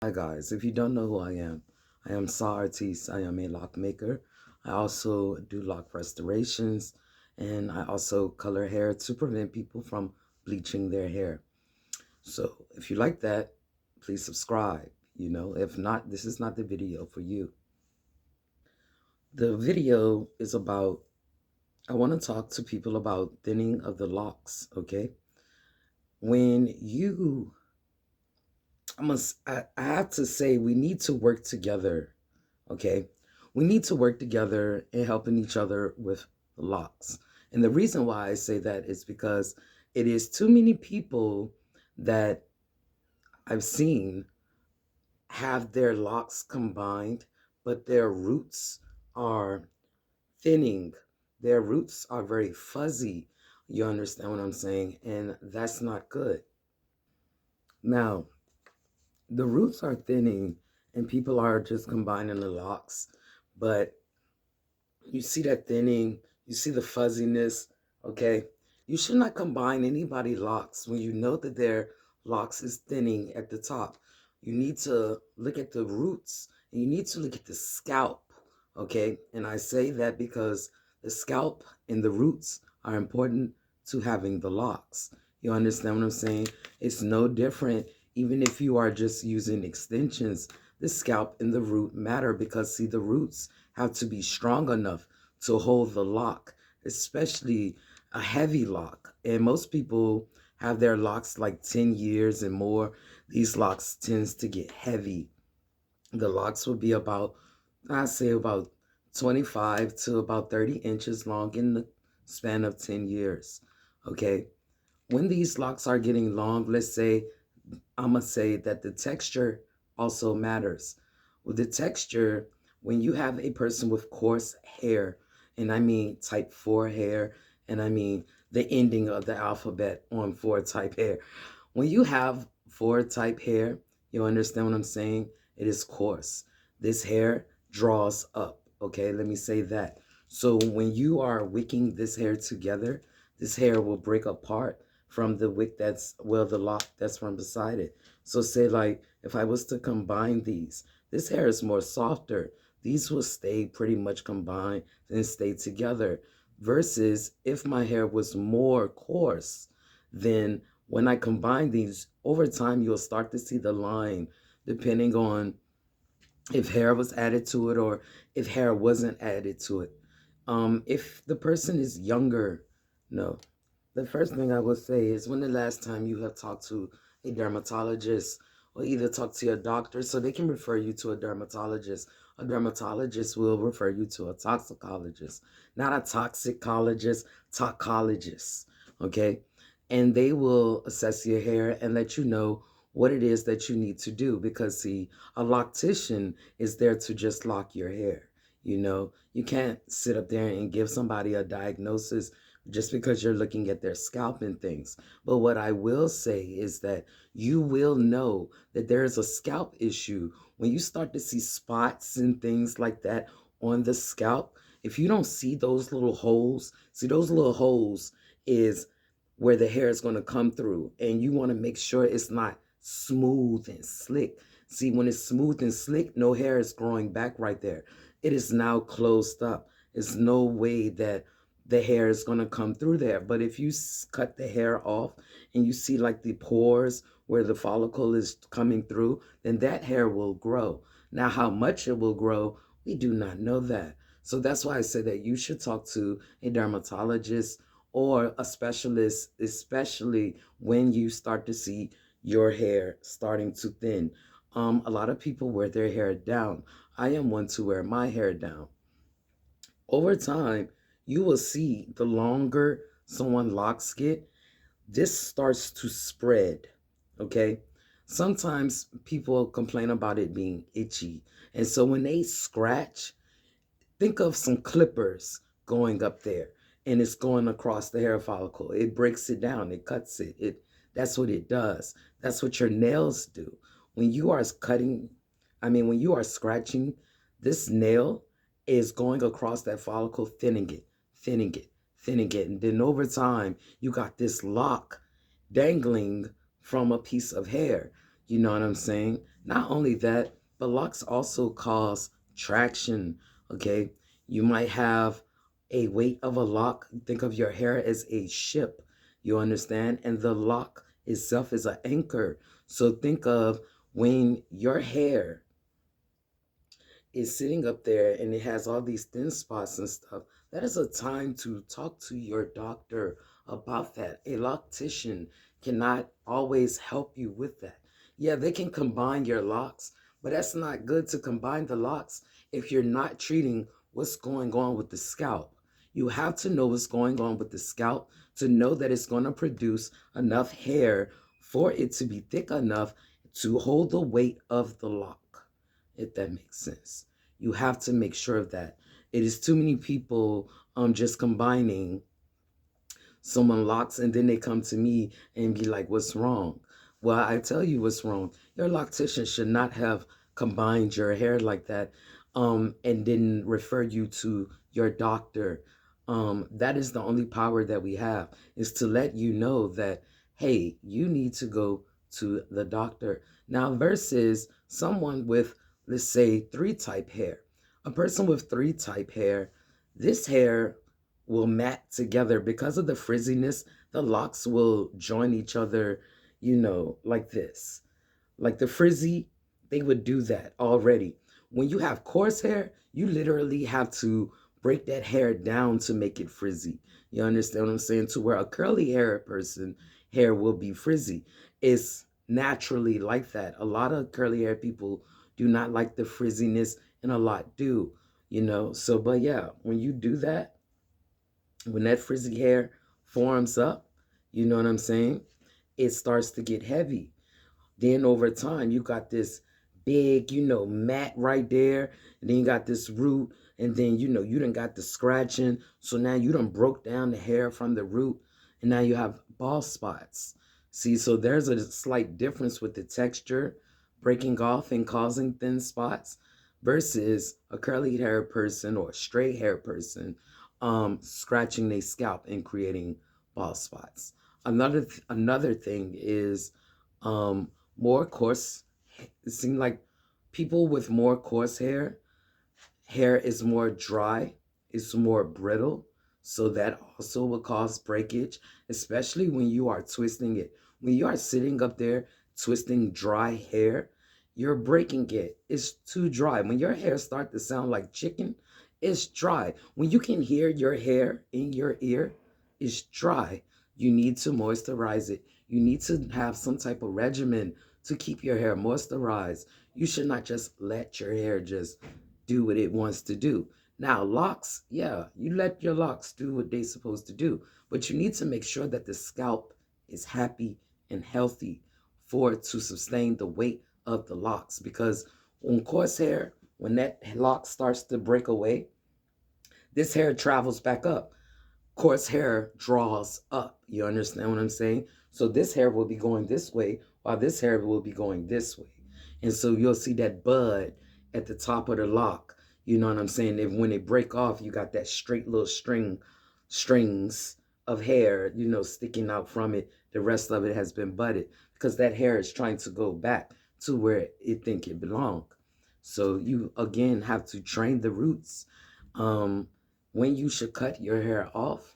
Hi guys, if you don't know who I am Sa Artiste. I am a lock maker. I also do lock restorations and I also color hair to prevent people from bleaching their hair. So if you like that, please subscribe. If not, this is not the video for you. The video is about, I want to talk to people about thinning of the locks, okay? When you, I have to say, we need to work together. Okay. We need to work together in helping each other with locks. And the reason why I say that is because it is too many people that I've seen have their locks combined, but their roots are thinning. Their roots are very fuzzy. You understand what I'm saying? And that's not good. Now, the roots are thinning and people are just combining the locks, but you see that thinning, you see the fuzziness, okay? You should not combine anybody locks when you know that their locks is thinning at the top. You need to look at the roots and you need to look at the scalp, okay? And I say that because the scalp and the roots are important to having the locks. You understand what I'm saying? It's no different even if you are just using extensions. The scalp and the root matter because see the roots have to be strong enough to hold the lock, especially a heavy lock. And most people have their locks like 10 years and more. These locks tends to get heavy. The locks will be about, I say about 25 to about 30 inches long in the span of 10 years. Okay. When these locks are getting long, let's say, I'm going to say that the texture also matters. With the texture, when you have a person with coarse hair, and I mean type 4 hair, and I mean the ending of the alphabet on 4 type hair. When you have 4 type hair, you understand what I'm saying? It is coarse. This hair draws up. Okay, let me say that. So when you are wicking this hair together, this hair will break apart from the wick that's, well, the lock that's from beside it. So say like if I was to combine these, this hair is more softer. These will stay pretty much combined and stay together. Versus if my hair was more coarse, then when I combine these, over time you'll start to see the line depending on if hair was added to it or if hair wasn't added to it. If the person is younger, no. The first thing I would say is when the last time you have talked to a dermatologist or either talk to your doctor so they can refer you to a dermatologist. A dermatologist will refer you to a toxicologist, not a toxicologist, toxicologist, okay? And they will assess your hair and let you know what it is that you need to do because see, a loctician is there to just lock your hair. You can't sit up there and give somebody a diagnosis just because you're looking at their scalp and things. But what I will say is that you will know that there is a scalp issue when you start to see spots and things like that on the scalp. If you don't see those little holes, see those little holes is where the hair is going to come through, and you want to make sure it's not smooth and slick. See, when it's smooth and slick, no hair is growing back right there. It is now closed up. There's no way that the hair is going to come through there. But if you cut the hair off and you see like the pores where the follicle is coming through, then that hair will grow. Now, how much it will grow, we do not know that. So that's why I said that you should talk to a dermatologist or a specialist, especially when you start to see your hair starting to thin. A lot of people wear their hair down. I am one to wear my hair down. Over time, you will see the longer someone locks get, this starts to spread. Okay. Sometimes people complain about it being itchy. And so when they scratch, think of some clippers going up there and it's going across the hair follicle. It breaks it down, it cuts it. That's what it does. That's what your nails do. When you are cutting, when you are scratching, this nail is going across that follicle, thinning it, thinning it, thinning it. And then over time, you got this lock dangling from a piece of hair. You know what I'm saying? Not only that, but locks also cause traction. Okay, you might have a weight of a lock. Think of your hair as a ship. You understand? And the lock itself is an anchor. So think of when your hair is sitting up there and it has all these thin spots and stuff, that is a time to talk to your doctor about that. A loctician cannot always help you with that. Yeah, they can combine your locks, but that's not good to combine the locks if you're not treating what's going on with the scalp. You have to know what's going on with the scalp to know that it's going to produce enough hair for it to be thick enough to hold the weight of the lock, if that makes sense. You have to make sure of that. It is too many people just combining someone locks and then they come to me and be like, what's wrong? Well, I tell you what's wrong. Your loctician should not have combined your hair like that and then refer you to your doctor. That is the only power that we have, is to let you know that, hey, you need to go to the doctor. Now, versus someone with, let's say, three type hair. A person with three type hair, this hair will mat together because of the frizziness. The locks will join each other, like this. Like the frizzy, they would do that already. When you have coarse hair, you literally have to break that hair down to make it frizzy. You understand what I'm saying? To where a curly hair person hair will be frizzy. It's naturally like that. A lot of curly hair people do not like the frizziness, and a lot do, So, but yeah, when you do that, when that frizzy hair forms up, you know what I'm saying? It starts to get heavy. Then over time, you got this big, mat right there. And then you got this root. And then, you done got the scratching. So now you done broke down the hair from the root. And now you have bald spots. See, so there's a slight difference with the texture breaking off and causing thin spots versus a curly hair person or a straight hair person scratching their scalp and creating bald spots. Another thing is more coarse. It seems like people with more coarse hair is more dry, it's more brittle, so that also will cause breakage, especially when you are twisting it. When you are sitting up there twisting dry hair, you're breaking it. It's too dry. When your hair starts to sound like chicken, it's dry. When you can hear your hair in your ear, it's dry. You need to moisturize it. You need to have some type of regimen to keep your hair moisturized. You should not just let your hair just do what it wants to do. Now, locks, yeah, you let your locks do what they're supposed to do, but you need to make sure that the scalp is happy and healthy for it to sustain the weight of the locks. Because on coarse hair, when that lock starts to break away, this hair travels back up. Coarse hair draws up. You understand what I'm saying? So this hair will be going this way while this hair will be going this way. And so you'll see that bud at the top of the lock. You know what I'm saying? If when they break off, you got that straight little strings of hair, sticking out from it. The rest of it has been budded because that hair is trying to go back to where it think it belong. So you again have to train the roots. When you should cut your hair off,